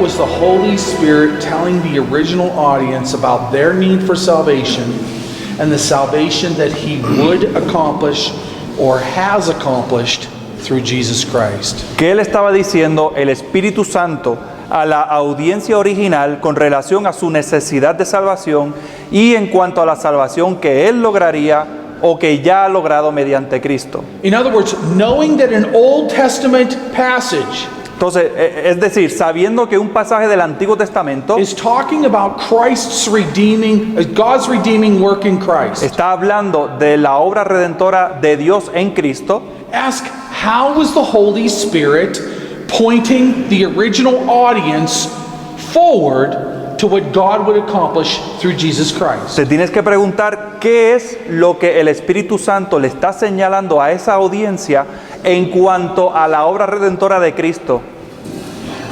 was the Holy Spirit telling the original audience about their need for salvation and the salvation that He would accomplish or has accomplished through Jesus Christ? ¿Qué le estaba diciendo el Espíritu Santo a la audiencia original con relación a su necesidad de salvación y en cuanto a la salvación que Él lograría o que ya ha logrado mediante Cristo? In other words, knowing that an Old Testament passage Entonces, es decir, sabiendo que un pasaje del Antiguo Testamento is talking about God's redeeming work in Christ. está hablando de la obra redentora de Dios en Cristo, Ask, how was the Holy Spirit pointing the original audience forward to what God would accomplish through Jesus Christ? te tienes que preguntar qué es lo que el Espíritu Santo le está señalando a esa audiencia en cuanto a la obra redentora de Cristo.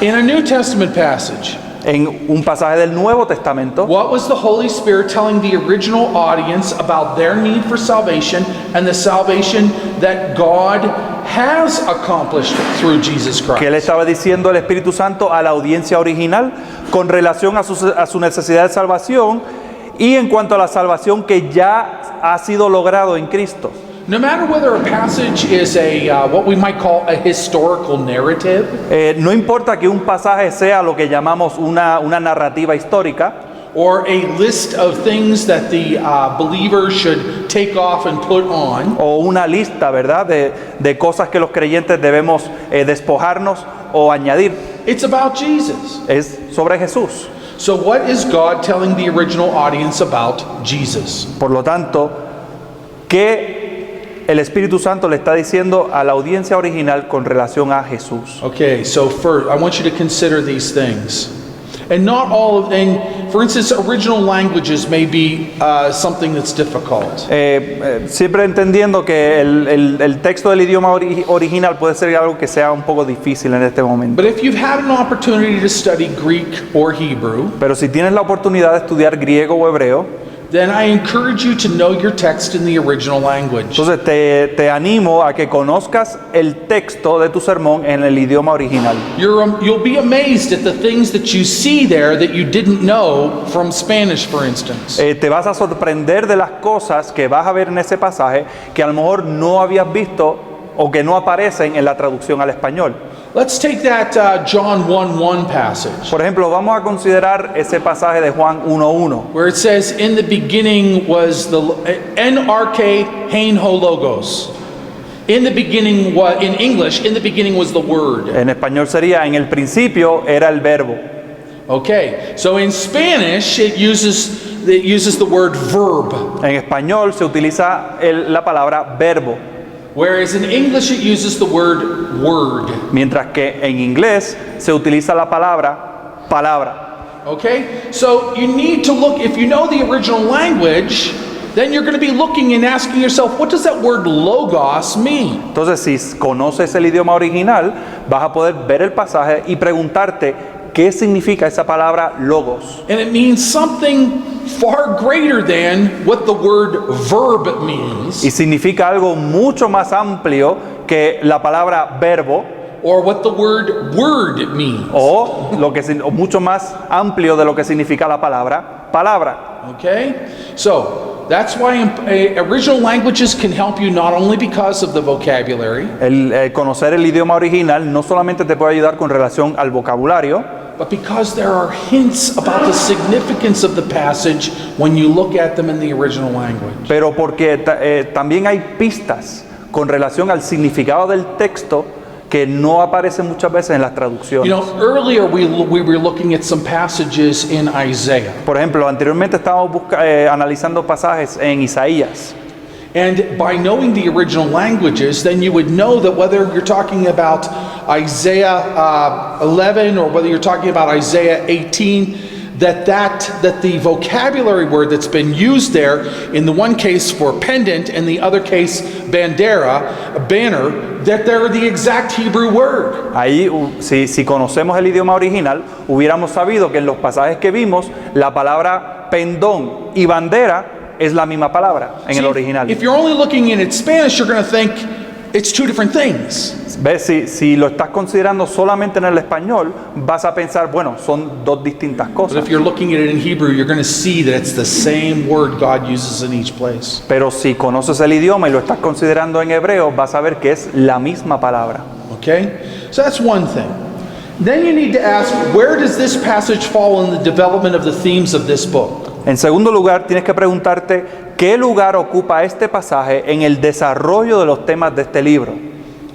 In a New Testament passage, En un pasaje del Nuevo Testamento, what was the Holy Spirit telling the original audience about their need for salvation and the salvation that God has accomplished through Jesus ¿qué le Christ? estaba diciendo el Espíritu Santo a la audiencia original con relación a su necesidad de salvación y en cuanto a la salvación que ya ha sido logrado en Cristo? No matter whether a passage is what we might call a historical narrative, No importa que un pasaje sea lo que llamamos una narrativa histórica, or a list of things that the believer should take off and put on, o una lista, ¿verdad?, de cosas que los creyentes debemos despojarnos o añadir. it's about Jesus. Es sobre Jesús. So what is God telling the original audience about Jesus? Por lo tanto, ¿qué el Espíritu Santo le está diciendo a la audiencia original con relación a Jesús? Okay, so first, I want you to consider these things. And not all of, and for instance, original languages may be something that's difficult. Siempre entendiendo que el texto del idioma original puede ser algo que sea un poco difícil en este momento. But if you've had an opportunity to study Greek or Hebrew, Pero si tienes la oportunidad de estudiar griego o hebreo, then I encourage you to know your text in the original language. entonces te animo a que conozcas el texto de tu sermón en el idioma original. You'll be amazed at the things that you see there that you didn't know from Spanish, for instance. Te vas a sorprender de las cosas que vas a ver en ese pasaje que a lo mejor no habías visto o que no aparecen en la traducción al español. Let's take that John 1:1 passage, Por ejemplo, vamos a considerar ese pasaje de Juan 1:1, where it says, "In the beginning was the NRK hein ho logos." In the beginning, in English, in the beginning was the Word. en español sería en el principio era el verbo. Okay, so in Spanish it uses the word verb, En español se utiliza la palabra verbo, whereas in English it uses the word word. mientras que en inglés se utiliza la palabra palabra. Okay, so you need to look, if you know the original language, then you're going to be looking and asking yourself, what does that word logos mean? Entonces, si conoces el idioma original, vas a poder ver el pasaje y preguntarte qué significa esa palabra logos. And it means something far greater than what the word verb means, Y significa algo mucho más amplio que la palabra verbo or what the word word means. o mucho más amplio de lo que significa la palabra palabra. Okay, so that's why original languages can help you not only because of the vocabulary, El conocer el idioma original no solamente te puede ayudar con relación al vocabulario, but because there are hints about the significance of the passage when you look at them in the original language. pero porque también hay pistas con relación al significado del texto que no aparecen muchas veces en las You traducciones. know, earlier we were looking at some passages in Isaiah. Por ejemplo, anteriormente estábamos analizando pasajes en Isaías. And by knowing the original languages, then you would know that whether you're talking about Isaiah 11 or whether you're talking about Isaiah 18, that the vocabulary word that's been used there, in the one case for pendant and the other case banner, that they're the exact Hebrew word. Ahí, si conocemos el idioma original, hubiéramos sabido que en los pasajes que vimos, la palabra pendón y bandera es la misma palabra en el original. If you're only looking in its Spanish, you're going to think it's two different things. ¿Ves? Si lo estás considerando solamente en el español, vas a pensar, bueno, son dos distintas But cosas. if you're looking at it in Hebrew, you're going to see that it's the same word God uses in each place. Pero si conoces el idioma y lo estás considerando en hebreo, vas a ver que es la misma palabra. Okay? So that's one thing. Then you need to ask, where does this passage fall in the development of the themes of this book? En segundo lugar, tienes que preguntarte qué lugar ocupa este pasaje en el desarrollo de los temas de este libro.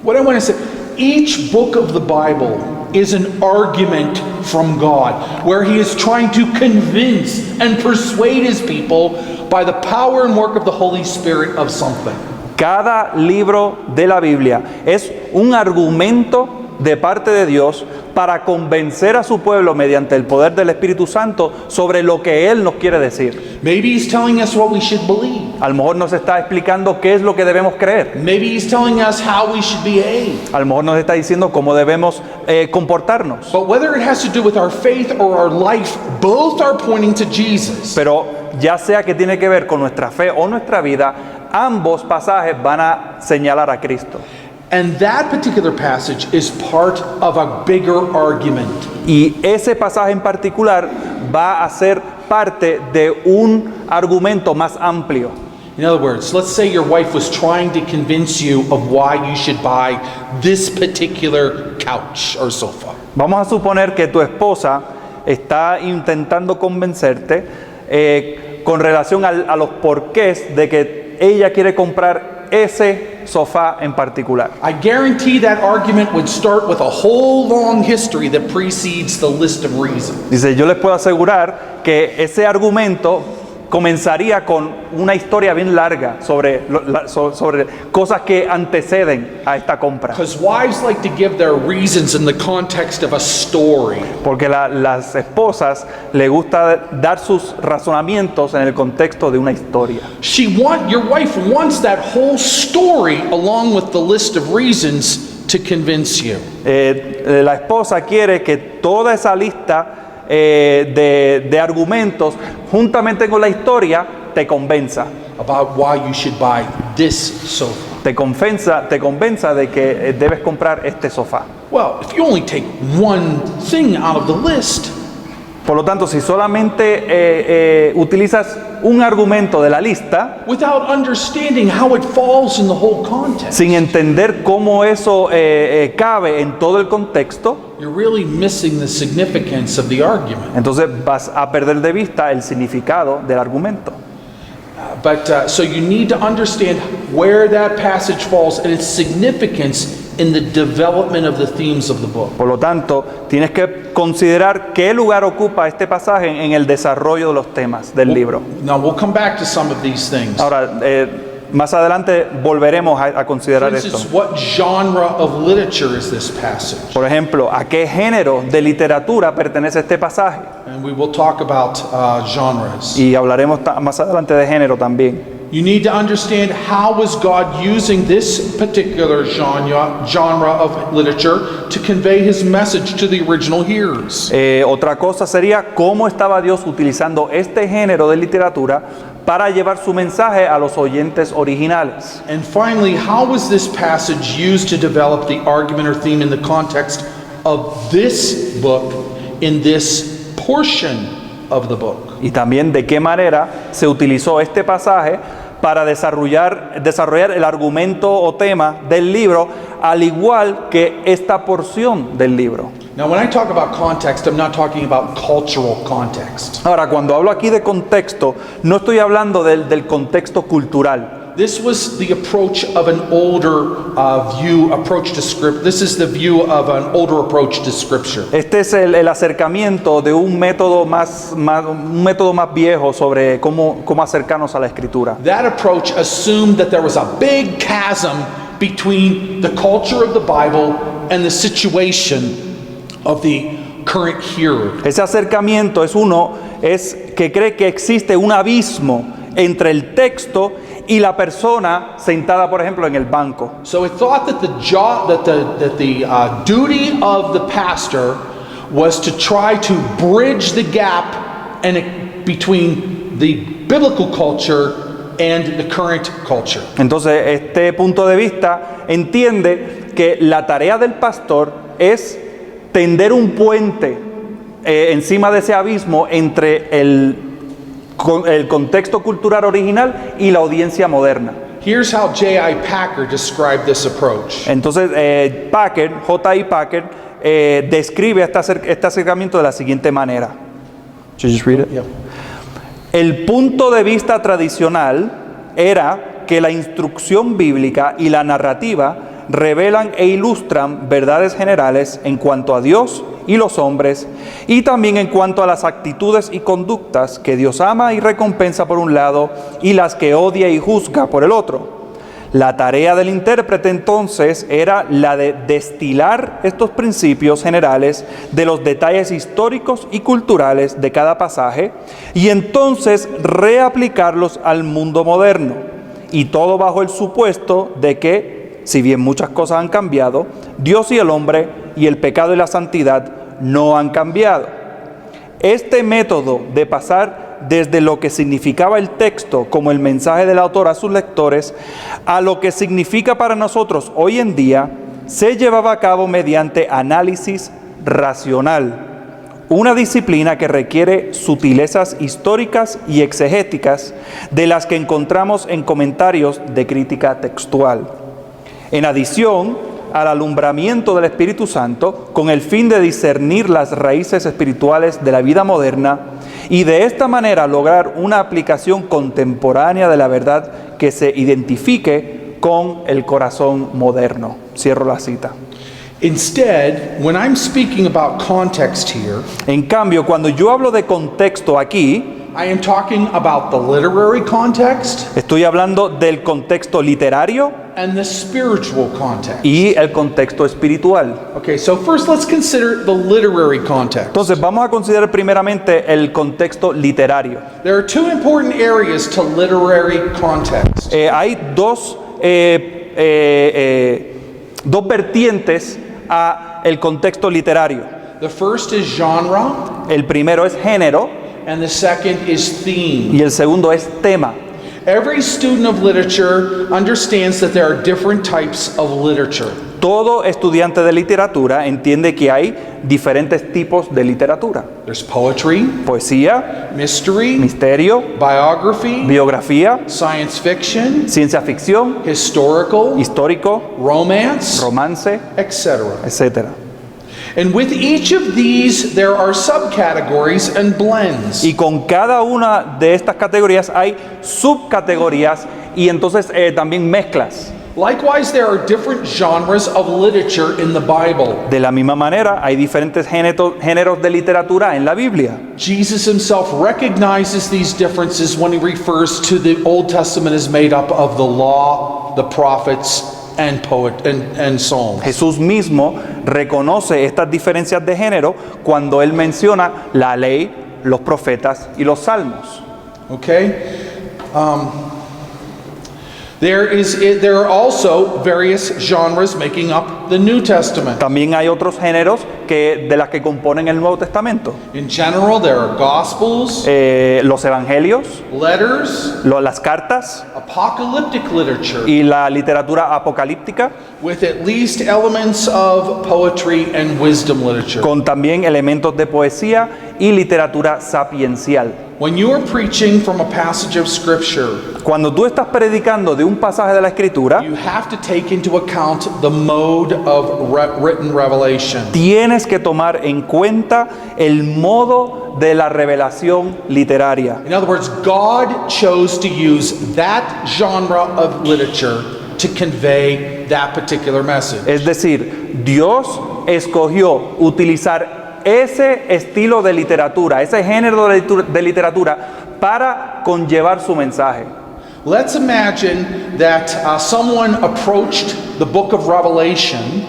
What I want to say, each book of the Bible is an argument from God, where He is trying to convince and persuade His people by the power and work of the Holy Spirit of something. Cada libro de la Biblia es un argumento de parte de Dios para convencer a su pueblo mediante el poder del Espíritu Santo sobre lo que Él nos quiere decir. Maybe He's telling us what we should believe. A lo mejor nos está explicando qué es lo que debemos creer. Maybe He's telling us how we should behave. A lo mejor nos está diciendo cómo debemos comportarnos. But whether it has to do with our faith or our life, both are pointing to Jesus. Pero ya sea que tiene que ver con nuestra fe o nuestra vida, ambos pasajes van a señalar a Cristo. And that particular passage is part of a bigger argument. Y ese pasaje en particular va a ser parte de un argumento más amplio. In other words, let's say your wife was trying to convince you of why you should buy this particular couch or sofa. Vamos a suponer que tu esposa está intentando convencerte con relación a los porqués de que ella quiere comprar ese sofá en particular. I guarantee that argument would start with a whole long history that precedes the list of reasons. Dice, yo les puedo asegurar que ese argumento comenzaría con una historia bien larga sobre cosas que anteceden a esta compra. Because wives like to give their reasons in the context of a story. Porque las esposas le gusta dar sus razonamientos en el contexto de una historia. Your wife wants that whole story along with the list of reasons to convince you. La esposa quiere que toda esa lista de argumentos, juntamente con la historia, te convenza. About why you should buy this sofa. Te convenza de que debes comprar este sofá. Well, if you only take one thing out of the list, Por lo tanto, si solamente utilizas un argumento de la lista, without understanding how it falls in the whole context, sin entender cómo eso cabe en todo el contexto, you're really missing the significance of the argument. entonces vas a perder de vista el significado del argumento. So you need to understand where that passage falls and its significance in the development of the themes of the book. Por lo tanto, tienes que considerar qué lugar ocupa este pasaje en el desarrollo de los temas del libro. Now we'll come back to some of these things. Ahora, más adelante volveremos a For considerar instance, esto. what genre of literature is this passage? Por ejemplo, ¿a qué género de literatura pertenece este pasaje? And we will talk about genres. Y hablaremos más adelante de género también. You need to understand how is God using this particular genre of literature to convey His message to the original hearers. Otra cosa sería cómo estaba Dios utilizando este género de literatura para llevar su mensaje a los oyentes originales. And finally, how was this passage used to develop the argument or theme in the context of this book, in this portion of the book? Y también de qué manera se utilizó este pasaje para desarrollar el argumento o tema del libro, al igual que esta porción del libro. Now, when I talk about context, I'm not talking about cultural context. Ahora, cuando hablo aquí de contexto, no estoy hablando del contexto cultural. This was the approach of an older approach to script. This is the view of an older approach to scripture. Este es el acercamiento de un método más viejo sobre cómo acercarnos a la escritura. That approach assumed that there was a big chasm between the culture of the Bible and the situation of the current hearer. Ese acercamiento es que cree que existe un abismo entre el texto y la persona sentada, por ejemplo, en el banco. So it thought that the duty of the pastor was to try to bridge the gap between the biblical culture and the current culture. Entonces, este punto de vista entiende que la tarea del pastor es tender un puente encima de ese abismo entre el contexto cultural original y la audiencia moderna. Here's how J.I. Packer described this approach. Entonces, J.I. Packer, describe este acercamiento de la siguiente manera. Should you just read it? Yeah. El punto de vista tradicional era que la instrucción bíblica y la narrativa revelan e ilustran verdades generales en cuanto a Dios y los hombres, y también en cuanto a las actitudes y conductas que Dios ama y recompensa por un lado, y las que odia y juzga por el otro. La tarea del intérprete entonces era la de destilar estos principios generales de los detalles históricos y culturales de cada pasaje y entonces reaplicarlos al mundo moderno. Y todo bajo el supuesto de que, si bien muchas cosas han cambiado, Dios y el hombre y el pecado y la santidad no han cambiado. Este método de pasar desde lo que significaba el texto como el mensaje del autor a sus lectores a lo que significa para nosotros hoy en día se llevaba a cabo mediante análisis racional, una disciplina que requiere sutilezas históricas y exegéticas de las que encontramos en comentarios de crítica textual. En adición al alumbramiento del Espíritu Santo con el fin de discernir las raíces espirituales de la vida moderna y de esta manera lograr una aplicación contemporánea de la verdad que se identifique con el corazón moderno. Cierro la cita. Instead, when I'm speaking about context here, En cambio, cuando yo hablo de contexto aquí, I am talking about the literary context estoy hablando del contexto literario and the spiritual context. y el contexto espiritual. Okay, so first let's consider the literary context. Entonces, vamos a considerar primeramente el contexto literario. There are two important areas to literary context. Hay dos vertientes a el contexto literario. The first is genre, El primero es género and the second is theme. y el segundo es tema. Every student of literature understands that there are different types of literature. Todo estudiante de literatura entiende que hay diferentes tipos de literatura. There's poetry, Poesía, mystery, misterio, biography, biografía, science fiction, ciencia ficción, historical, histórico, romance, romance, etc. etc. And with each of these, there are subcategories and blends. Y con cada una de estas categorías hay subcategorías y entonces también mezclas. Likewise, there are different genres of literature in the Bible. De la misma manera, hay diferentes géneros de literatura en la Biblia. Jesus himself recognizes these differences when he refers to the Old Testament as made up of the law, the prophets, and psalms. Jesús mismo reconoce estas diferencias de género cuando él menciona la ley, los profetas y los salmos. Okay? There are also various genres making up the New Testament. También hay otros géneros de las que componen el Nuevo Testamento. In general, there are gospels, Los evangelios, letters, las cartas apocalyptic literature, y la literatura apocalíptica, with at least elements of poetry and wisdom literature. con también elementos de poesía y literatura sapiencial. When you are preaching from a passage of Scripture, Cuando tú estás predicando de un pasaje de la Escritura, you have to take into account the mode of written revelation. tienes que tomar en cuenta el modo de la revelación literaria. In other words, God chose to use that genre of literature to convey that particular message. Es decir, Dios escogió utilizar ese estilo de literatura, ese género de literatura para conllevar su mensaje. Let's imagine that someone approached the book of Revelation,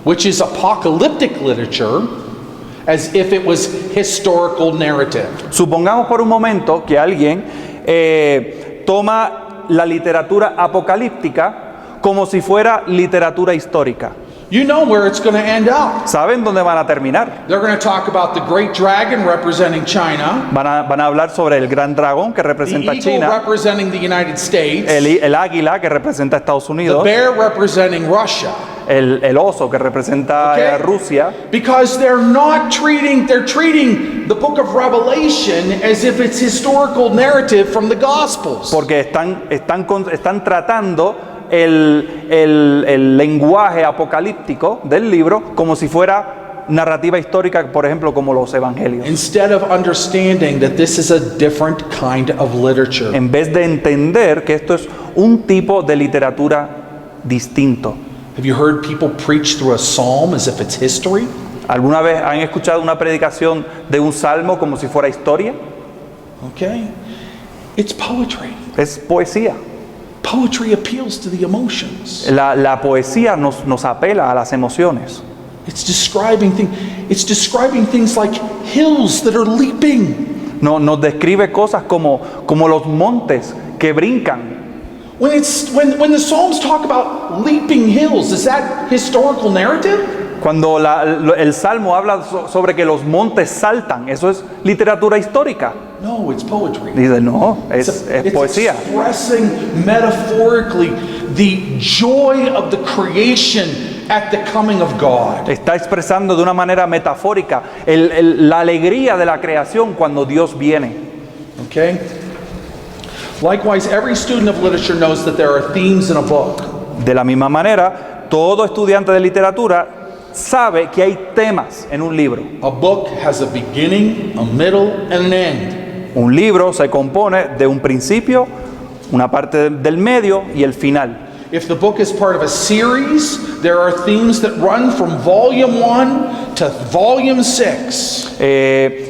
which is apocalyptic literature, as if it was historical narrative. Supongamos por un momento que alguien toma la literatura apocalíptica como si fuera literatura histórica. You know where it's going to end up. Saben dónde van a terminar. They're going to talk about the great dragon representing China, Van a hablar sobre el gran dragón que the representa a eagle China, representing the United States, el águila que representa a Estados the Unidos, bear representing Russia. el oso que representa Okay? a Rusia, Because they're treating the book of Revelation as if it's historical narrative from the Gospels. porque están tratando el lenguaje apocalíptico del libro como si fuera narrativa histórica, por ejemplo, como los evangelios. Instead of understanding that this is a different kind of literature. En vez de entender que esto es un tipo de literatura distinto. Have you heard people preach through a psalm as if it's history? ¿Alguna vez han escuchado una predicación de un salmo como si fuera historia? Okay. It's poetry. Es poesía. Poetry appeals to the emotions. La poesía nos apela a las emociones. It's describing things like hills that are leaping. Nos describe cosas como los montes que brincan. When the Psalms talk about leaping hills, is that historical narrative? Cuando el Salmo habla sobre que los montes saltan, eso es literatura histórica. No, it's poetry. Dice, no, es It's poesía. expressing metaphorically the joy of the creation at the coming of God. Está expresando de una manera metafórica la alegría de la creación cuando Dios viene. Okay? Likewise, every student of literature knows that there are themes in a book. De la misma manera, todo estudiante de literatura sabe que hay temas en un libro. A book has a beginning, a middle, and an end. Un libro se compone de un principio, una parte del medio y el final. If the book is part of a series, there are themes that run from volume 1 to volume 6.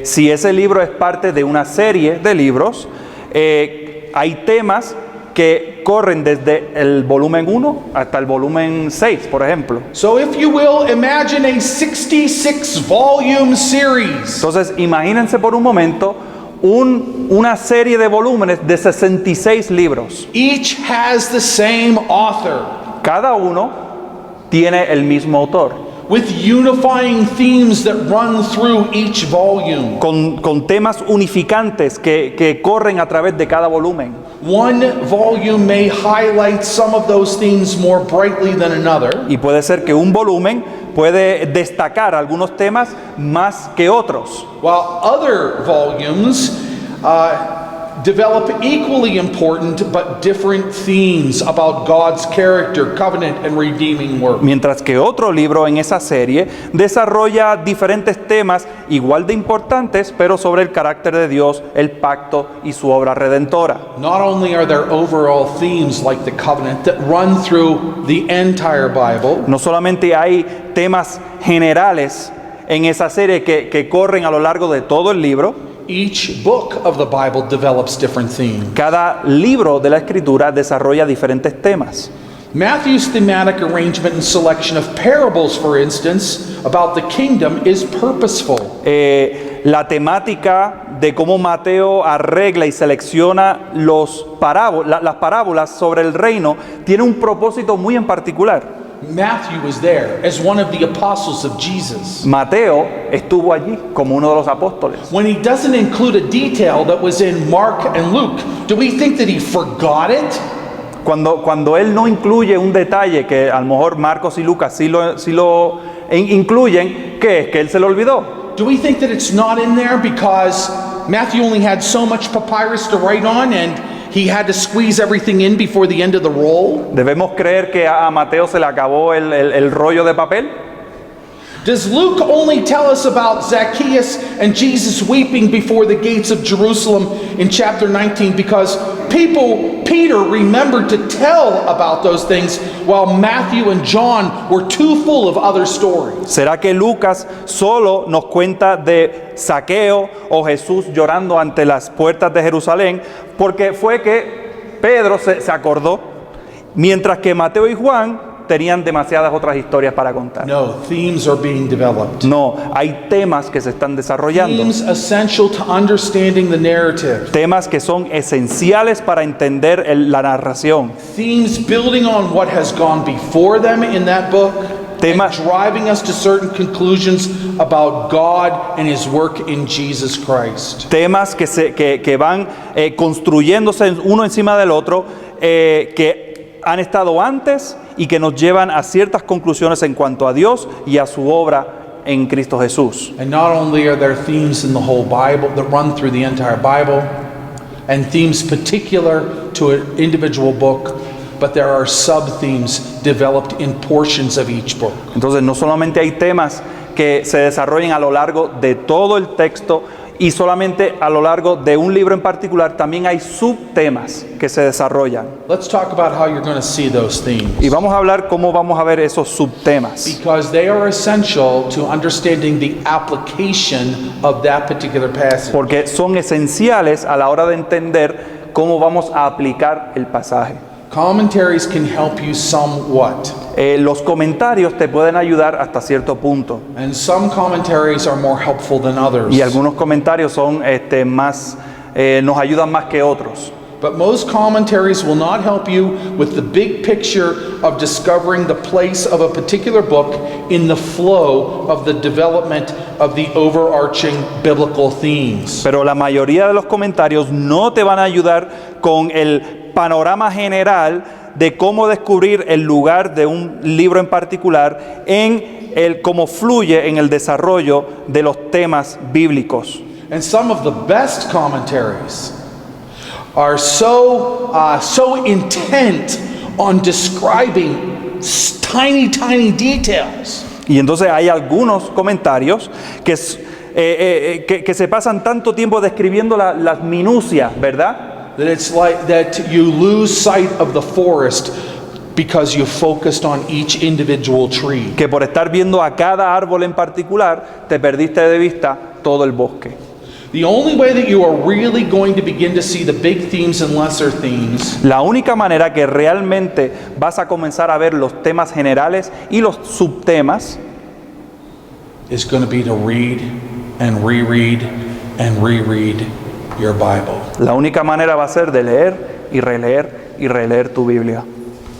Si ese libro es parte de una serie de libros, hay temas que corren desde el volumen 1 hasta el volumen 6, por ejemplo. So if you will, imagine a 66 volume series. Entonces, imagínense por un momento una serie de volúmenes de 66 libros. Each has the same author, Cada uno tiene el mismo autor, with unifying themes that run through each volume. con temas unificantes que corren a través de cada volumen. One volume may highlight some of those themes more brightly than another, Y puede ser que un volumen puede destacar algunos temas más que otros, while other volumes develop equally important but different themes about God's character, covenant, and redeeming work. mientras que otro libro en esa serie desarrolla diferentes temas igual de importantes, pero sobre el carácter de Dios, el pacto y su obra redentora. Not only are there overall themes like the covenant that run through the entire Bible, No solamente hay temas generales en esa serie que corren a lo largo de todo el libro, each book of the Bible develops different themes. cada libro de la Escritura desarrolla diferentes temas. Matthew's thematic arrangement and selection of parables, for instance, about the kingdom is purposeful. La temática de cómo Mateo arregla y selecciona las parábolas sobre el reino tiene un propósito muy en particular. Matthew was there as one of the apostles of Jesus. Mateo estuvo allí como uno de los apóstoles. When he doesn't include a detail that was in Mark and Luke, do we think that he forgot it? Cuando él no incluye un detalle que a lo mejor Marcos y Lucas sí lo incluyen, ¿qué es? ¿Que él se lo olvidó? Do we think that it's not in there because Matthew only had so much papyrus to write on and he had to squeeze everything in before the end of the roll? ¿Debemos creer que a Mateo se le acabó el rollo de papel? Does Luke only tell us about Zacchaeus and Jesus weeping before the gates of Jerusalem in chapter 19 because Peter remembered to tell about those things while Matthew and John were too full of other stories? ¿Será que Lucas solo nos cuenta de Zaqueo o Jesús llorando ante las puertas de Jerusalén porque fue que Pedro se acordó, mientras que Mateo y Juan tenían demasiadas otras historias para contar? No, themes are being developed. No, hay temas que se están desarrollando, Themes essential to understanding the narrative. temas que son esenciales para entender la narración, Themes building on what has gone before them in that book Temas, and driving us to certain conclusions about God and His work in Jesus Christ. temas que van construyéndose uno encima del otro, que han estado antes y que nos llevan a ciertas conclusiones en cuanto a Dios y a su obra en Cristo Jesús. And not only are there themes in the whole Bible that run through the entire Bible, and themes particular to an individual book, but there are sub-themes developed in portions of each book. Entonces no solamente hay temas que se desarrollen a lo largo de todo el texto y solamente a lo largo de un libro en particular, también hay subtemas que se desarrollan. Let's talk about how you're going to see those themes. Y vamos a hablar cómo vamos a ver esos subtemas. Because they are essential to understanding the application of that particular passage. Porque son esenciales a la hora de entender cómo vamos a aplicar el pasaje. Commentaries can help you somewhat. Los comentarios te pueden ayudar hasta cierto punto. And some commentaries are more helpful than others. Y algunos comentarios son nos ayudan más que otros. But most commentaries will not help you with the big picture of discovering the place of a particular book in the flow of the development of the overarching biblical themes. Pero la mayoría de los comentarios no te van a ayudar con el panorama general de cómo descubrir el lugar de un libro en particular en el cómo fluye en el desarrollo de los temas bíblicos. And some of the best commentaries are so intent on describing tiny details. Y entonces hay algunos comentarios que se pasan tanto tiempo describiendo las minucias, ¿verdad? That it's like that you lose sight of the forest because you focused on each individual tree. Que por estar viendo a cada árbol en particular, te perdiste de vista todo el bosque. The only way that you are really going to begin to see the big themes and lesser themes La única manera que realmente vas a comenzar a ver los temas generales y los subtemas is going to be to read and reread and reread your Bible. La única manera va a ser de leer y releer tu Biblia.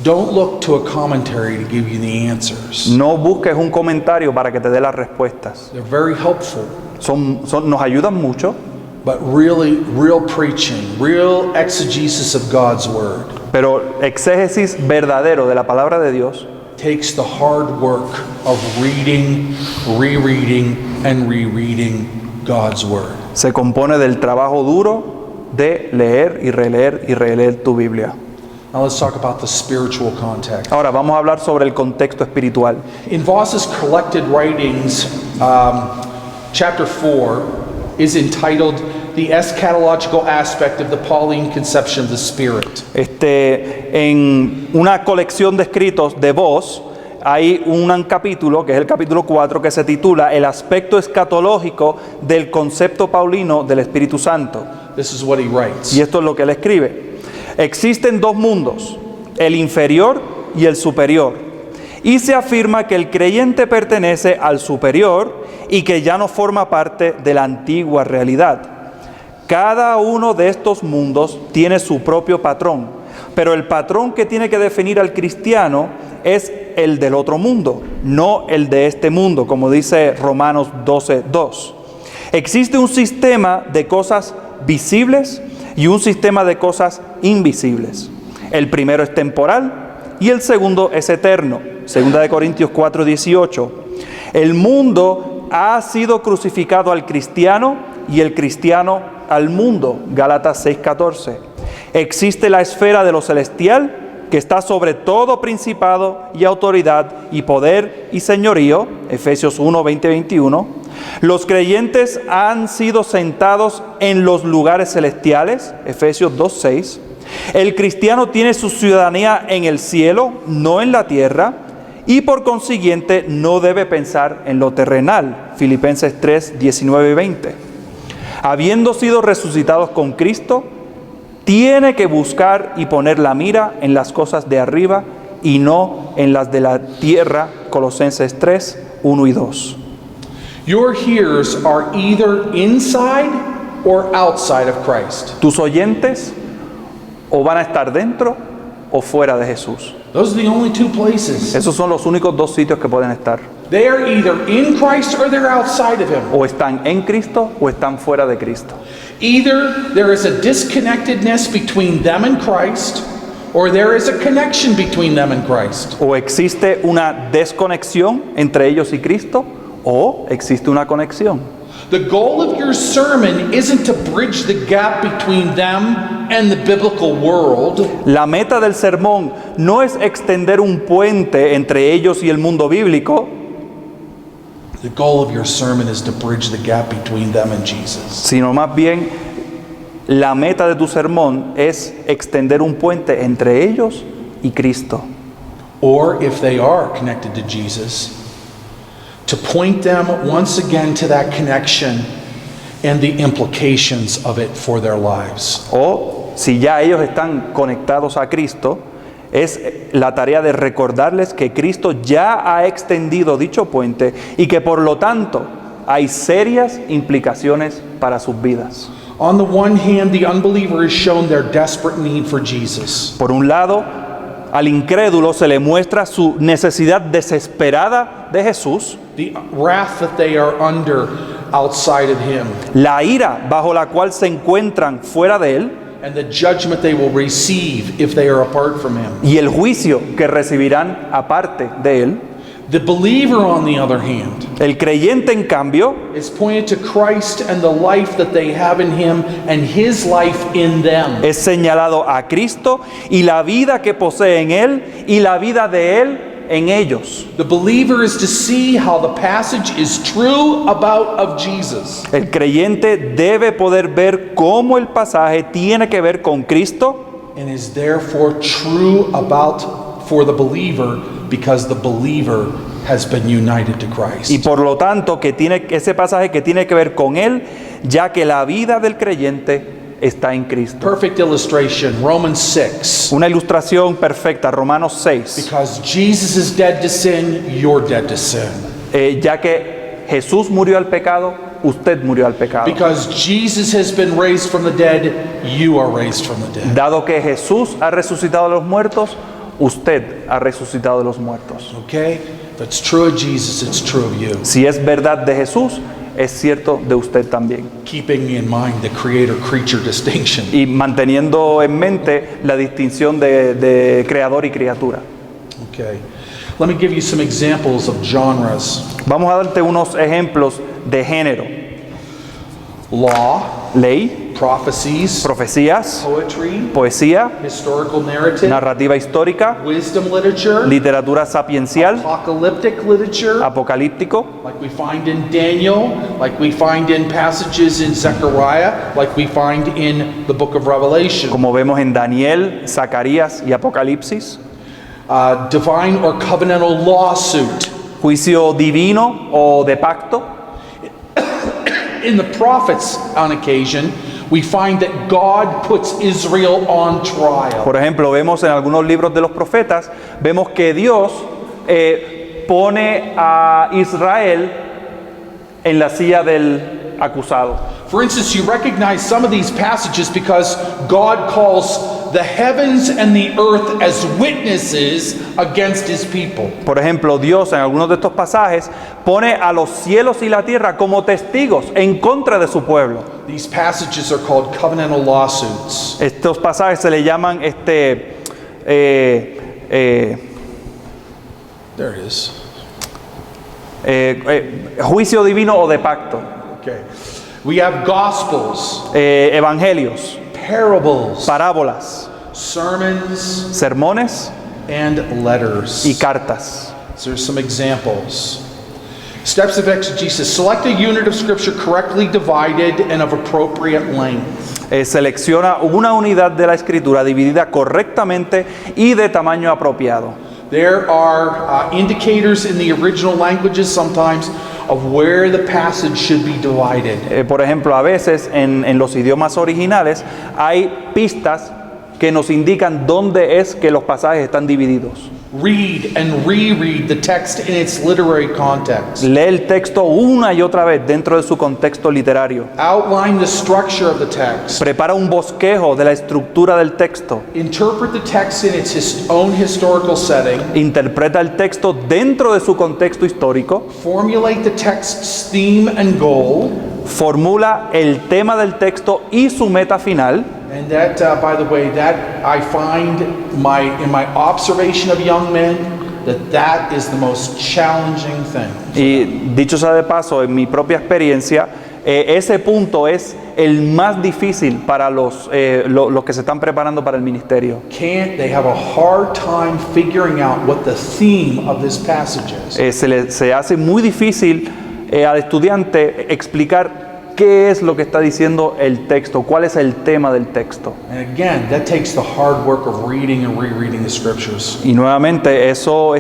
Don't look to a commentary to give you the answers. No busques un comentario para que te dé las respuestas. They're very helpful, Nos ayudan mucho, but really, real preaching, real exegesis of God's Word pero exégesis verdadero de la palabra de Dios takes the hard work of reading, rereading, and rereading God's Word. se compone del trabajo duro de leer y releer tu Biblia. Now let's talk about the spiritual context. Ahora vamos a hablar sobre el contexto espiritual. In Voss's collected writings, chapter 4 is entitled The Eschatological Aspect of the Pauline Conception of the Spirit. En una colección de escritos de Voss hay un capítulo, que es el capítulo 4, que se titula El aspecto escatológico del concepto paulino del Espíritu Santo. This is what he writes. Y esto es lo que él escribe. Existen dos mundos, el inferior y el superior. Y se afirma que el creyente pertenece al superior y que ya no forma parte de la antigua realidad. Cada uno de estos mundos tiene su propio patrón, pero el patrón que tiene que definir al cristiano es el del otro mundo, no el de este mundo, como dice Romanos 12:2. Existe un sistema de cosas visibles y un sistema de cosas invisibles. El primero es temporal y el segundo es eterno. 2 Corintios 4:18. El mundo ha sido crucificado al cristiano y el cristiano al mundo. Gálatas 6:14. Existe la esfera de lo celestial que está sobre todo principado y autoridad y poder y señorío. Efesios 1:20-21. Los creyentes han sido sentados en los lugares celestiales. Efesios 2:6. El cristiano tiene su ciudadanía en el cielo, no en la tierra, y por consiguiente no debe pensar en lo terrenal. Filipenses 3:19-20. Habiendo sido resucitados con Cristo, tiene que buscar y poner la mira en las cosas de arriba y no en las de la tierra. Colosenses 3:1 y 2. Your hearers are either inside or outside of Christ. Tus oyentes o van a estar dentro o fuera de Jesús. Those are the only two places. Esos son los únicos dos sitios que pueden estar. They are either in Christ or they're outside of Him. O están en Cristo o están fuera de Cristo. Either there is a disconnectedness between them and Christ, or there is a connection between them and Christ. O existe una desconexión entre ellos y Cristo, o existe una conexión. The goal of your sermon isn't to bridge the gap between them and the biblical world. La meta del sermón no es extender un puente entre ellos y el mundo bíblico. The goal of your sermon is to bridge the gap between them and Jesus. Sino más bien, la meta de tu sermón es extender un puente entre ellos y Cristo. Or if they are connected to Jesus, to point them once again to that connection and the implications of it for their lives. O si ya ellos están conectados a Cristo, es la tarea de recordarles que Cristo ya ha extendido dicho puente y que por lo tanto hay serias implicaciones para sus vidas. On the one hand, the unbeliever is shown their desperate need for Jesus. Por un lado, al incrédulo se le muestra su necesidad desesperada de Jesús, The wrath that they are under outside of Him, la ira bajo la cual se encuentran fuera de Él and the judgment they will receive if they are apart from Him. y el juicio que recibirán aparte de Él. The believer, on the other hand, El creyente, en cambio, is pointed to Christ and the life that they have in Him and His life in them. es señalado a Cristo y la vida que posee en Él y la vida de Él en ellos. The believer is to see how the passage is true about of Jesus. El creyente debe poder ver cómo el pasaje tiene que ver con Cristo And is therefore true about for the believer because the believer has been united to Christ. y por lo tanto que tiene ese pasaje que tiene que ver con Él, ya que la vida del creyente está en Cristo. Perfect illustration, Romans 6. Una ilustración perfecta, Romanos 6. Because Jesus is dead to sin, you're dead to sin. Ya que Jesús murió al pecado, usted murió al pecado. Because Jesus has been raised from the dead, you are raised from the dead. Dado que Jesús ha resucitado de los muertos, usted ha resucitado de los muertos. Okay? If it's true of Jesus, it's true of you. Si es verdad de Jesús, es cierto de usted también. Keeping in mind the creator-creature distinction. Y manteniendo en mente la distinción de creador y criatura. Okay. Let me give you some examples of genres. Vamos a darte unos ejemplos de género. Law, Ley, prophecies, profecías, poetry, poesía, historical narrative, narrativa histórica, wisdom literature, literatura sapiencial, apocalyptic literature, apocalíptico, like we find in Daniel, like we find in passages in Zechariah, like we find in the book of Revelation. como vemos en Daniel, Zacarías y Apocalipsis. Divine or covenantal lawsuit. Juicio divino o de pacto. In the prophets, on occasion, we find that God puts Israel on trial. Por ejemplo, vemos en algunos libros de los profetas, vemos que Dios pone a Israel en la silla del acusado. For instance, you recognize some of these passages because God calls the heavens and the earth as witnesses against His people. Por ejemplo, Dios en algunos de estos pasajes pone a los cielos y la tierra como testigos en contra de su pueblo. These passages are called covenantal lawsuits. Estos pasajes se le llaman There it is. juicio divino o de pacto. Okay. We have gospels, Evangelios, parables, parábolas, sermons, sermones and letters. y cartas. So there's some examples. Steps of exegesis. Select a unit of scripture correctly divided and of appropriate length. Selecciona una unidad de la escritura dividida correctamente y de tamaño apropiado. There are indicators in the original languages sometimes of where the passage should be divided. Por ejemplo, a veces en los idiomas originales hay pistas que nos indican dónde es que los pasajes están divididos. Read and reread the text in its literary context. Lee el texto una y otra vez dentro de su contexto literario. Outline the structure of the text. Prepara un bosquejo de la estructura del texto. Interpret the text in its own historical setting. Interpreta el texto dentro de su contexto histórico. Formulate the text's theme and goal. Formula el tema del texto y su meta final. And that, by the way, that I find in my observation of young men, that is the most challenging thing. Y dicho sea de paso, en mi propia experiencia, ese punto es el más difícil para los que se están preparando para el ministerio. They have a hard time figuring out what the theme of this passage is. Se hace muy difícil al estudiante explicar qué es lo que está diciendo el texto, cuál es el tema del texto. And again, that takes the hard work of reading and rereading the scriptures. Y nuevamente eso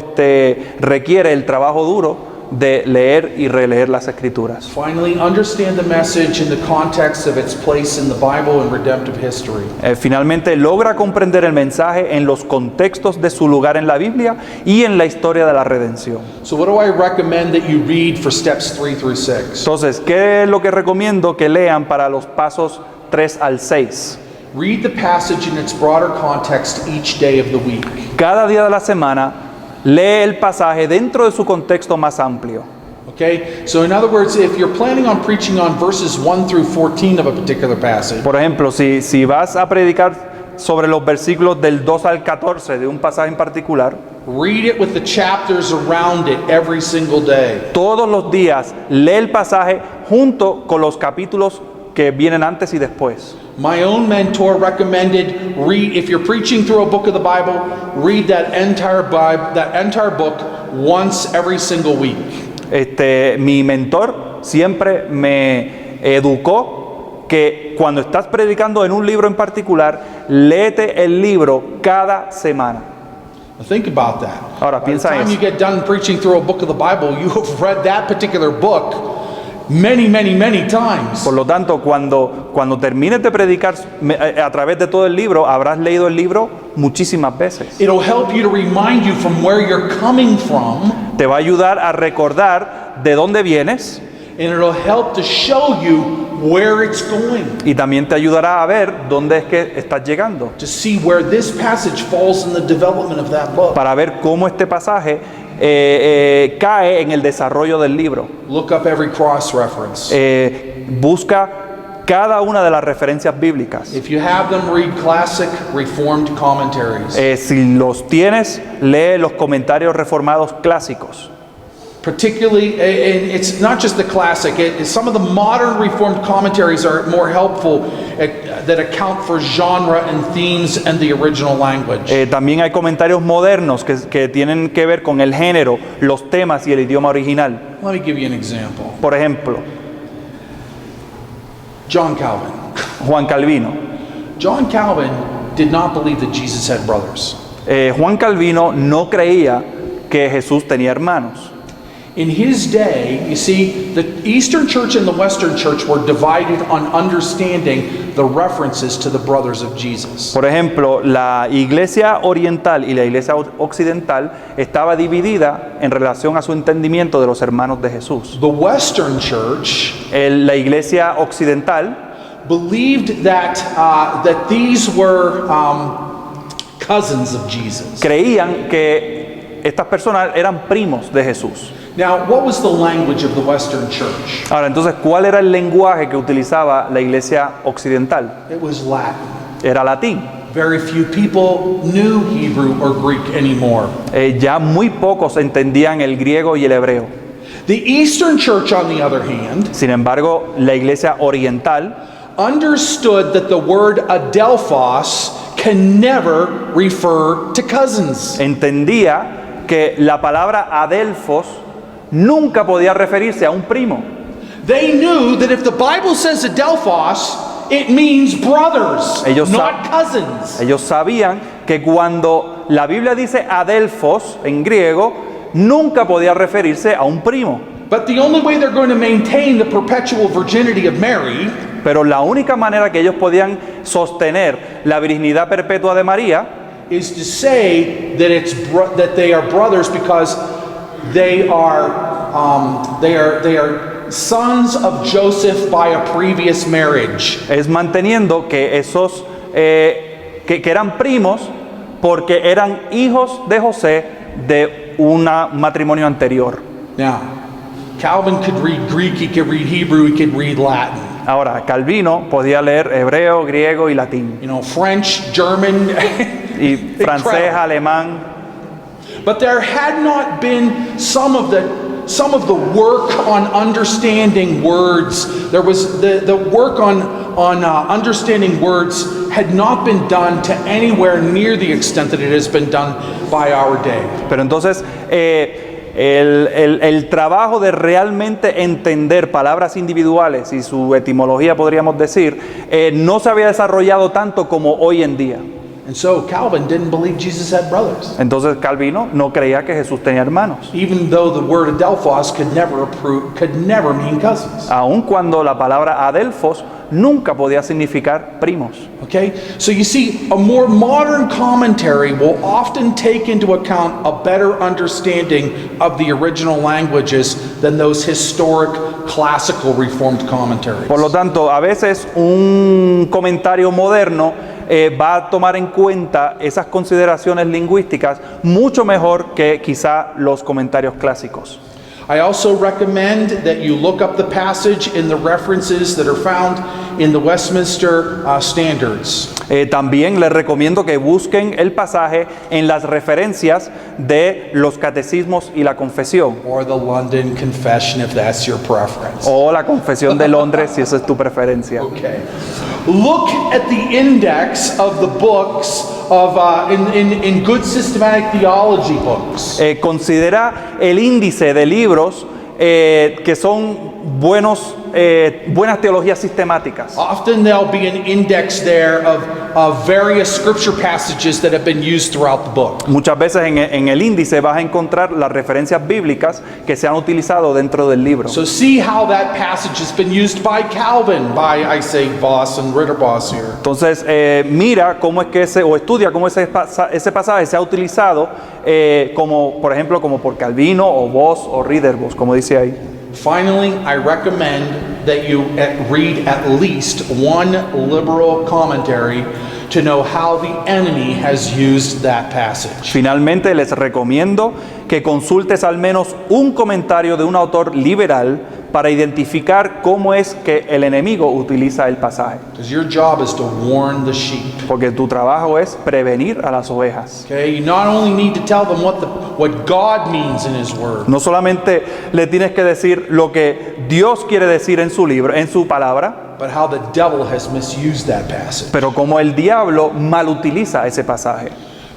requiere el trabajo duro de leer y releer las escrituras. Finally, understand the message in the context of its place in the Bible and redemptive history. Finalmente logra comprender el mensaje en los contextos de su lugar en la Biblia y en la historia de la redención. So what do I recommend that you read for steps 3 through 6? Entonces, ¿qué es lo que recomiendo que lean para los pasos 3 al 6? Read the passage in its broader context each day of the week. Cada día de la semana, lee el pasaje dentro de su contexto más amplio. Okay? So in other words, if you're planning on preaching on verses 1 through 14 of a particular passage, Por ejemplo, si vas a predicar sobre los versículos del 2 al 14 de un pasaje en particular, read it with the chapters around it every single day. todos los días lee el pasaje junto con los capítulos que vienen antes y después. My own mentor recommended if you're preaching through a book of the Bible, read that entire book once every single week. Mi mentor siempre me educó que cuando estás predicando en un libro en particular, léete el libro cada semana. Now think about that. Ahora, By the piensa time eso. you get done preaching through a book of the Bible, you have read that particular book many times. Por lo tanto, cuando termines de predicar a través de todo el libro, habrás leído el libro muchísimas veces. It'll help you to remind you from where you're coming from, Te va a ayudar a recordar de dónde vienes and it'll help to show you where it's going, y también te ayudará a ver dónde es que estás llegando, to see where this passage falls in the development of that book. para ver cómo este pasaje cae en el desarrollo del libro. Look up every cross reference. Busca cada una de las referencias bíblicas. If you have them, read classic Reformed commentaries. Si los tienes, lee los comentarios reformados clásicos. Particularly, and it's not just the classic, some of the modern Reformed commentaries are more helpful that account for genre and themes and the original language. También hay comentarios modernos que tienen que ver con el género, los temas y el idioma original. Let me give you an example. Por ejemplo, John Calvin. Juan Calvino. John Calvin did not believe that Jesus had brothers. Juan Calvino no creía que Jesús tenía hermanos. In his day, you see, the Eastern Church and the Western Church were divided on understanding the references to the brothers of Jesus. Por ejemplo, la iglesia oriental y la iglesia occidental estaba dividida en relación a su entendimiento de los hermanos de Jesús. The Western Church La iglesia occidental believed that these were cousins of Jesus. creían que estas personas eran primos de Jesús. Now, what was the language of the Western Church? Ahora, entonces, ¿cuál era el lenguaje que utilizaba la iglesia occidental? It was Latin. Era latín. Very few people knew Hebrew or Greek anymore. Ya muy pocos entendían el griego y el hebreo. The Eastern Church, on the other hand, Sin embargo, la iglesia oriental understood that the word adelphos can never refer to cousins. entendía que la palabra adelfos nunca podía referirse a un primo. They knew that if the Bible says adelphos, it means brothers, not cousins. Ellos sabían que cuando la Biblia dice adelfos en griego, nunca podía referirse a un primo. But the only way they're going to maintain the perpetual virginity of Mary Pero la única manera que ellos podían sostener la virginidad perpetua de María is to say that that they are brothers because they are sons of Joseph by a previous marriage. Es manteniendo que esos que eran primos porque eran hijos de José de un matrimonio anterior. Now, Calvin could read Greek, he could read Hebrew, he could read Latin. Ahora, Calvino podía leer hebreo, griego y latín, You know, French, German. y francés, Incredible. alemán. But there had not been some of the work on understanding words. There was the work on understanding words had not been done to anywhere near the extent that it has been done by our day. Pero entonces, el trabajo de realmente entender palabras individuales y su etimología, podríamos decir, no se había desarrollado tanto como hoy en día. And so Calvin didn't believe Jesus had brothers, Entonces Calvino no creía que Jesús tenía hermanos, even though the word adelphos could never mean cousins. aun cuando la palabra adelphos nunca podía significar primos. Okay? So you see, a more modern commentary will often take into account a better understanding of the original languages than those historic classical Reformed commentaries. Por lo tanto, a veces un comentario moderno va a tomar en cuenta esas consideraciones lingüísticas mucho mejor que quizá los comentarios clásicos. I also recommend that you look up the passage in the references that are found in the Westminster Standards. También les recomiendo que busquen el pasaje en las referencias de los catecismos y la confesión, Or the London Confession, if that's your preference. o la confesión de Londres si esa es tu preferencia. Okay. Look at the index of the books of in good systematic theology books. Considera el índice de libros que son buenas teologías sistemáticas. Often there'll be an index there of various scripture passages that have been used throughout the book. Muchas veces en el índice vas a encontrar las referencias bíblicas que se han utilizado dentro del libro. So see how that passage has been used by Calvin, by I say Voss and Ritterboss here. Entonces mira cómo es que estudia cómo ese pasaje se ha utilizado como por ejemplo como por Calvino o Voss o Ritterboss, como dice ahí. Finally, I recommend that you read at least one liberal commentary to know how the enemy has used that passage. Finalmente les recomiendo que consultes al menos un comentario de un autor liberal para identificar cómo es que el enemigo utiliza el pasaje. Because your job is to warn the sheep. Porque tu trabajo es prevenir a las ovejas. Okay, you not only need to tell them what God means in His Word, No solamente le tienes que decir lo que Dios quiere decir en su libro, en su palabra, but how the devil has misused that passage. pero cómo el diablo mal utiliza ese pasaje.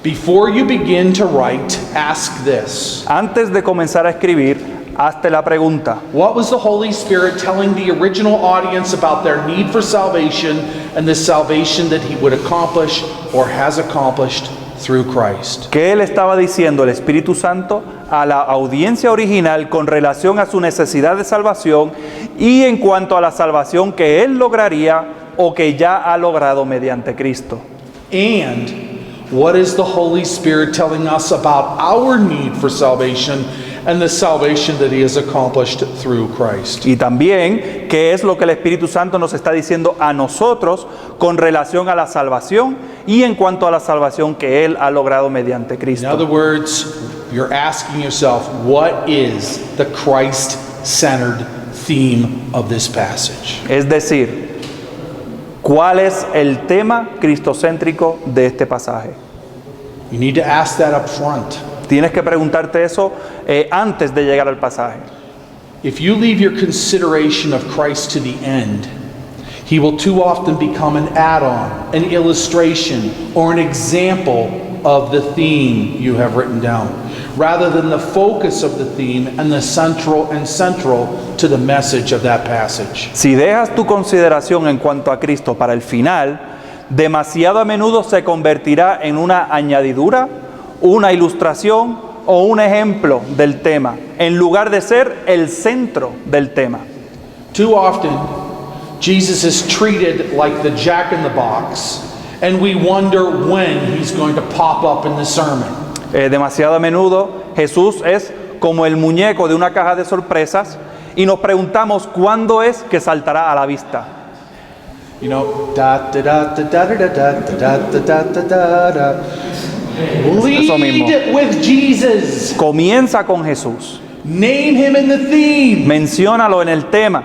Before you begin to write, ask this. Antes de comenzar a escribir, hazte la pregunta: What was the Holy Spirit telling the original audience about their need for salvation and the salvation that He would accomplish or has accomplished through Christ? ¿qué le estaba diciendo el Espíritu Santo a la audiencia original con relación a su necesidad de salvación y en cuanto a la salvación que él lograría o que ya ha logrado mediante Cristo? And what is the Holy Spirit telling us about our need for salvation and the salvation that He has accomplished through Christ? Y también, ¿qué es lo que el Espíritu Santo nos está diciendo a nosotros con relación a la salvación y en cuanto a la salvación que Él ha logrado mediante In Cristo? other words, you're asking yourself, what is the Christ-centered theme of this passage? Es decir, ¿cuál es el tema cristocéntrico de este pasaje? You need to ask that up front. Tienes que preguntarte eso antes de llegar al pasaje. If you leave your consideration of Christ to the end, He will too often become an add-on, an illustration, or an example of the theme you have written down, rather than the focus of the theme and the central to the message of that passage. Si dejas tu consideración en cuanto a Cristo para el final, demasiado a menudo se convertirá en una añadidura, una ilustración o un ejemplo del tema, en lugar de ser el centro del tema. Too often, Jesus is treated like the jack in the box, and we wonder when he's going to pop up in the sermon. Demasiado a menudo Jesús es como el muñeco de una caja de sorpresas y nos preguntamos cuándo es que saltará a la vista. You know, da da da da da da da da da da da da da. Eso mismo. Lead with Jesus. Comienza con Jesús. Name him in the theme. Menciónalo en el tema.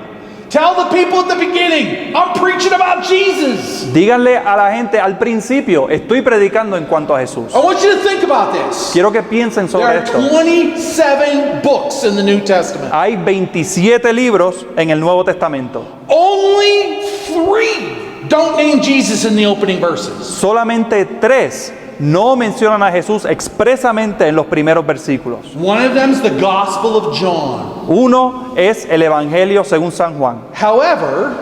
Tell the people at the beginning, I'm preaching about Jesus. Díganle a la gente al principio, estoy predicando en cuanto a Jesús. I want you to think about this. Quiero que piensen There sobre are esto. 27 books in the New Testament. Hay 27 libros en el Nuevo Testamento. Only 3 don't name Jesus in the opening verses. Solamente 3 no mencionan a Jesús expresamente en los primeros versículos. One of them is the Gospel of John. Uno es el Evangelio según San Juan. However,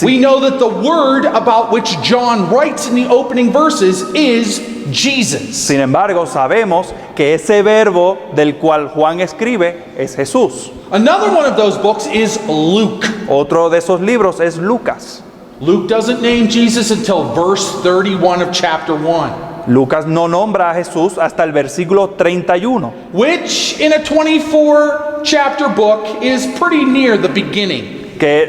we know that the word about which John writes in the opening verses is Jesus. Sin embargo, sabemos que ese verbo del cual Juan escribe es Jesús. Another one of those books is Luke. Otro de esos libros es Lucas. Luke doesn't name Jesus until verse 31 of chapter 1. Lucas no nombra a Jesús hasta el versículo 31, Which in a 24 chapter book is pretty near the beginning.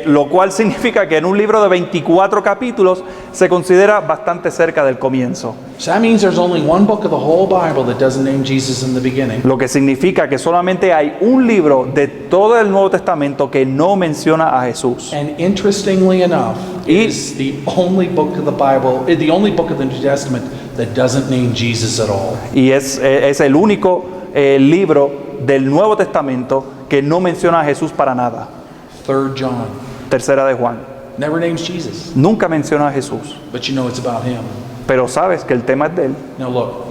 lo cual significa que en un libro de 24 capítulos se considera bastante cerca del comienzo. So that means there's only one book of the whole Bible that doesn't name Jesus in the beginning. Lo que significa que solamente hay un libro de todo el Nuevo Testamento que no menciona a Jesús. And interestingly enough, it is the only book of the Bible, the only book of the New Testament that doesn't name Jesus at all. Y es el único libro del Nuevo Testamento que no menciona a Jesús para nada. 3 John Tercera de Juan. never names Jesus, Nunca menciona a Jesús, but you know it's about him. pero sabes que el tema es de él. Now look,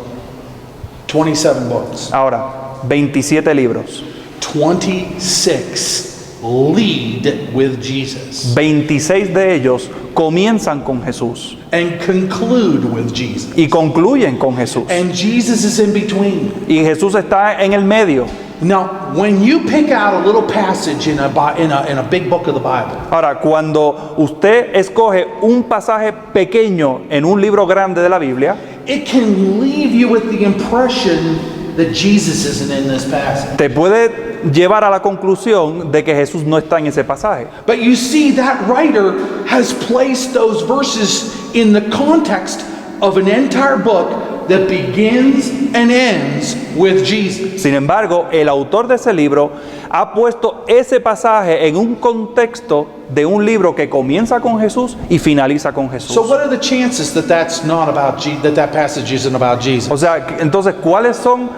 27 books. Ahora, 27 libros. 26 lead with Jesus 26 de ellos comienzan con Jesús and conclude with Jesus. y concluyen con Jesús. And Jesus is in between. Y Jesús está en el medio. Now, when you pick out a little passage in a big book of the Bible, Ahora, cuando usted escoge un pasaje pequeño en un libro grande de la Biblia, it can leave you with the impression that Jesus isn't in this passage. te puede llevar a la conclusión de que Jesús no está en ese pasaje. But you see, that writer has placed those verses in the context of an entire book that begins and ends with Jesus. Sin embargo, el autor de ese libro ha puesto ese pasaje en un contexto de un libro que comienza con Jesús y finaliza con Jesús. So what are the chances that that's not about that passage isn't about Jesus? O sea, entonces, ¿cuáles son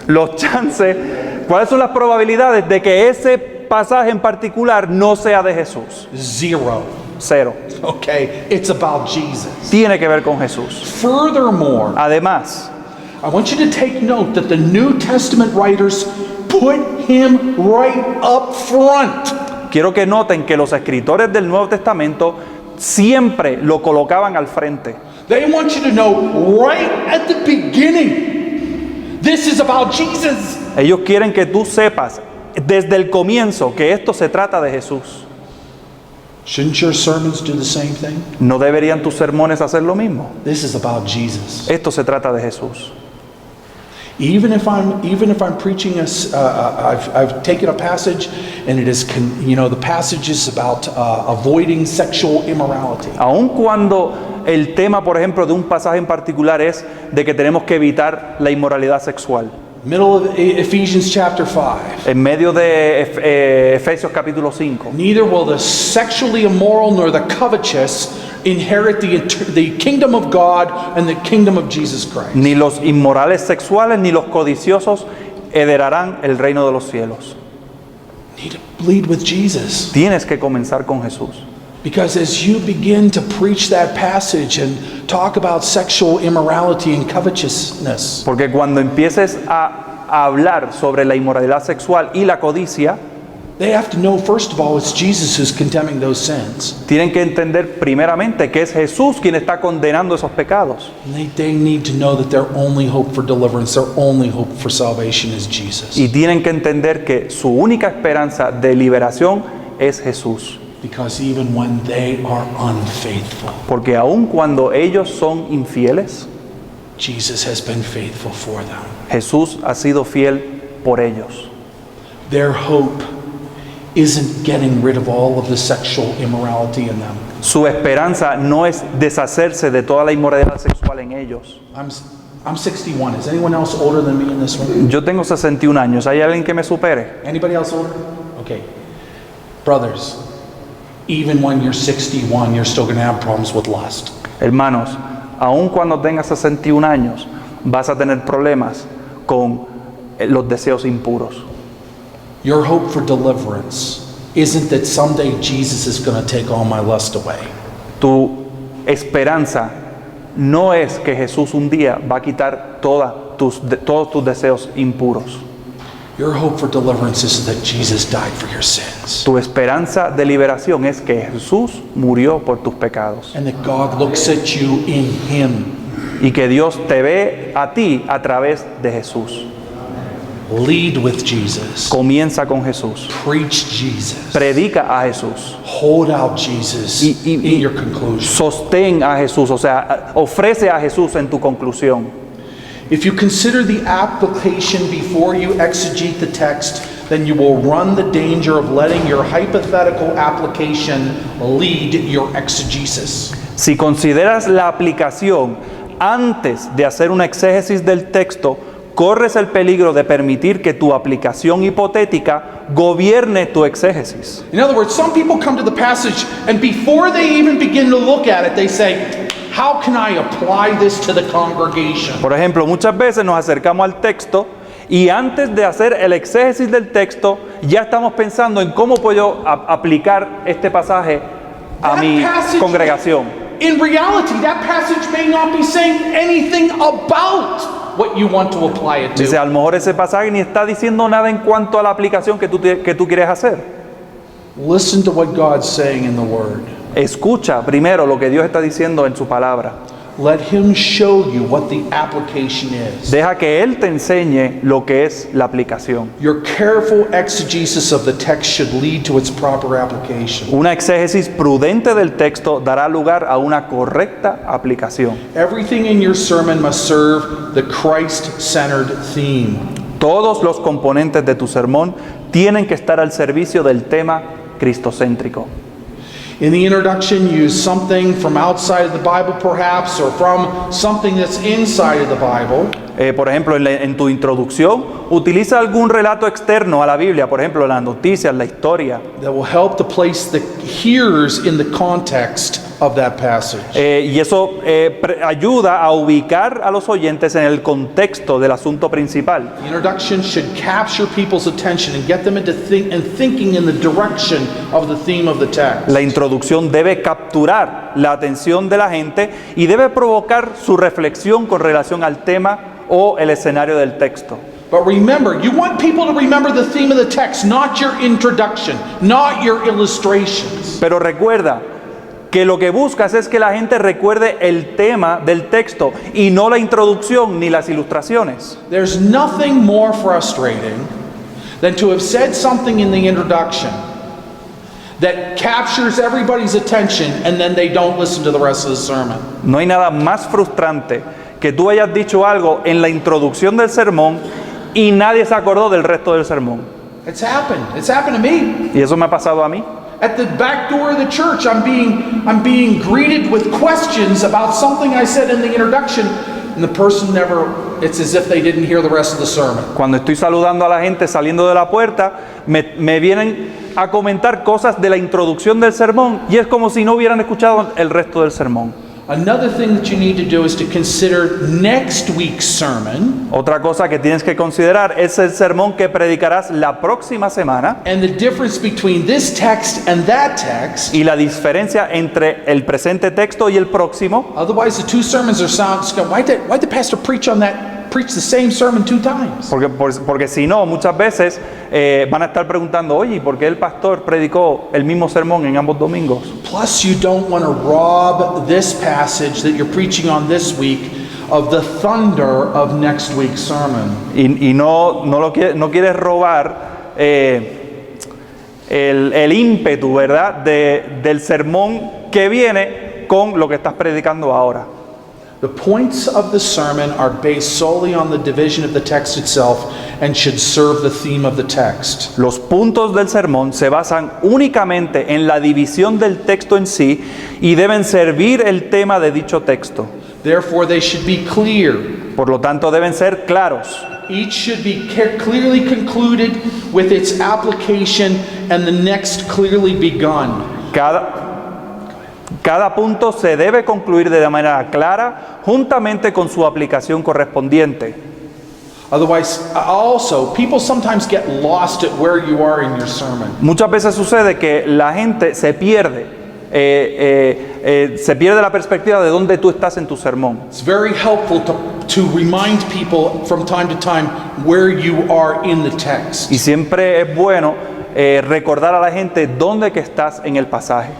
los chances, cuáles son las probabilidades de que ese pasaje en particular no sea de Jesús? 0. 0. Okay, it's about Jesus. Tiene que ver con Jesús. Furthermore, Además, I want you to take note that the New Testament writers put him right up front. quiero que noten que los escritores del Nuevo Testamento siempre lo colocaban al frente. They want you to know right at the beginning, this is about Jesus. Ellos quieren que tú sepas desde el comienzo que esto se trata de Jesús. Shouldn't your sermons do the same thing? ¿No deberían tus sermones hacer lo mismo? This is about Jesus. Esto se trata de Jesús. Even if I'm preaching I've taken a passage and it is the passage is about avoiding sexual immorality. Aun cuando el tema, por ejemplo, de un pasaje en particular es de que tenemos que evitar la inmoralidad sexual. Middle of Ephesians chapter 5. En medio de Efesios capítulo 5. Neither will the sexually immoral nor the covetous inherit the kingdom of God and the kingdom of Jesus Christ. Ni los inmorales sexuales ni los codiciosos heredarán el reino de los cielos. You need to lead with Jesus. Tienes que comenzar con Jesús. Because as you begin to preach that passage and talk about sexual immorality and covetousness, Porque cuando empieces a hablar sobre la inmoralidad sexual y la codicia, they have to know, first of all, it's Jesus who's condemning those sins. tienen que entender primeramente que es Jesús quien está condenando esos pecados. And they need to know that their only hope for deliverance, their only hope for salvation is Jesus. Y tienen que entender que su única esperanza de liberación es Jesús. Because even when they are unfaithful, Porque aun cuando ellos son infieles, Jesus has been faithful for them. Jesús ha sido fiel por ellos. Their hope isn't getting rid of all of the sexual immorality in them. Su esperanza no es deshacerse de toda la inmoralidad sexual en ellos. I'm 61. Is anyone else older than me in this room? Yo tengo 61 años. ¿Hay alguien que me supere? Anybody else older? Okay. Brothers, even when you're 61, you're still going to have problems with lust. Hermanos, aun cuando tengas 61 años, vas a tener problemas con los deseos impuros. Your hope for deliverance isn't that someday Jesus is going to take all my lust away. Tu esperanza no es que Jesús un día va a quitar todos tus deseos impuros. Your hope for deliverance is that Jesus died for your sins. Tu esperanza de liberación es que Jesús murió por tus pecados And that God looks at you in Him. y que Dios te ve a ti a través de Jesús. Lead with Jesus. Comienza con Jesús. Preach Jesus. Predica a Jesús. Hold out Jesus in your conclusion. Sostén a Jesús, o sea, ofrece a Jesús en tu conclusión. If you consider the application before you exegete the text, then you will run the danger of letting your hypothetical application lead your exegesis. Si consideras la aplicación antes de hacer una exégesis del texto, corres el peligro de permitir que tu aplicación hipotética gobierne tu exégesis. In other words, some people come to the passage and before they even begin to look at it, they say, how can I apply this to the congregation? Por ejemplo, muchas veces nos acercamos al texto y antes de hacer el exégesis del texto, ya estamos pensando en cómo puedo aplicar este pasaje a mi congregación. In reality, that passage may not be saying anything about what you want to apply it Dice, to. a lo mejor ese pasaje ni está diciendo nada en cuanto a la aplicación que tú quieres hacer. Listen to what God's saying in the Word. Escucha primero lo que Dios está diciendo en su palabra. Let Him show you what the application is. Deja que Él te enseñe lo que es la aplicación. Your careful exegesis of the text should lead to its proper application. Una exégesis prudente del texto dará lugar a una correcta aplicación. Everything in your sermon must serve the Christ-centered theme. Todos los componentes de tu sermón tienen que estar al servicio del tema cristocéntrico. In the introduction, use something from outside of the Bible perhaps, or from something that's inside of the Bible. Por ejemplo, en tu introducción, utiliza algún relato externo a la Biblia, por ejemplo, las noticias, la historia, That will help to place the hearers in the context of that passage. y eso ayuda a ubicar a los oyentes en el contexto del asunto principal. The introduction should capture people's attention and get them into thinking in the direction of the theme of the text. La introducción debe capturar la atención de la gente y debe provocar su reflexión con relación al tema o el escenario del texto. But remember, you want people to remember the theme of the text, not your introduction, not your illustrations. Pero recuerda que lo que buscas es que la gente recuerde el tema del texto y no la introducción ni las ilustraciones. There's nothing more frustrating than to have said something in the introduction that captures everybody's attention and then they don't listen to the rest of the sermon. No hay nada más frustrante que tú hayas dicho algo en la introducción del sermón y nadie se acordó del resto del sermón. It's happened. It's happened to me. Y eso me ha pasado a mí. At the back door of the church, I'm being greeted with questions about something I said in the introduction, and the person never, it's as if they didn't hear the rest of the sermon. Cuando estoy saludando a la gente saliendo de la puerta, me vienen a comentar cosas de la introducción del sermón y es como si no hubieran escuchado el resto del sermón. Another thing that you need to do is to consider next week's sermon Otra cosa que tienes que considerar es el sermón que predicarás la próxima semana and the difference between this text and that text. y la diferencia entre el presente texto y el próximo. Otherwise, the two sermons are sound. Why'd the pastor preach the same sermon two times? Porque si no, muchas veces van a estar preguntando, oye, ¿y por qué el pastor predicó el mismo sermón en ambos domingos? Plus, you don't want to rob this passage that you're preaching on this week of the thunder of next week's sermon. Y no quieres robar el ímpetu, ¿verdad?, del sermón que viene con lo que estás predicando ahora. The points of the sermon are based solely on the division of the text itself and should serve the theme of the text. Los puntos del sermón se basan únicamente en la división del texto en sí y deben servir el tema de dicho texto. Therefore, they should be clear. Por lo tanto, deben ser claros. Each should be clearly concluded with its application and the next clearly begun. Cada punto se debe concluir de manera clara, juntamente con su aplicación correspondiente. Otherwise, also, people sometimes get lost at where you are in your sermon. Muchas veces sucede que la gente se pierde la perspectiva de dónde tú estás en tu sermón. It's very helpful to remind people from time to time where you are in the text. Y siempre es bueno recordar a la gente dónde que estás en el pasaje.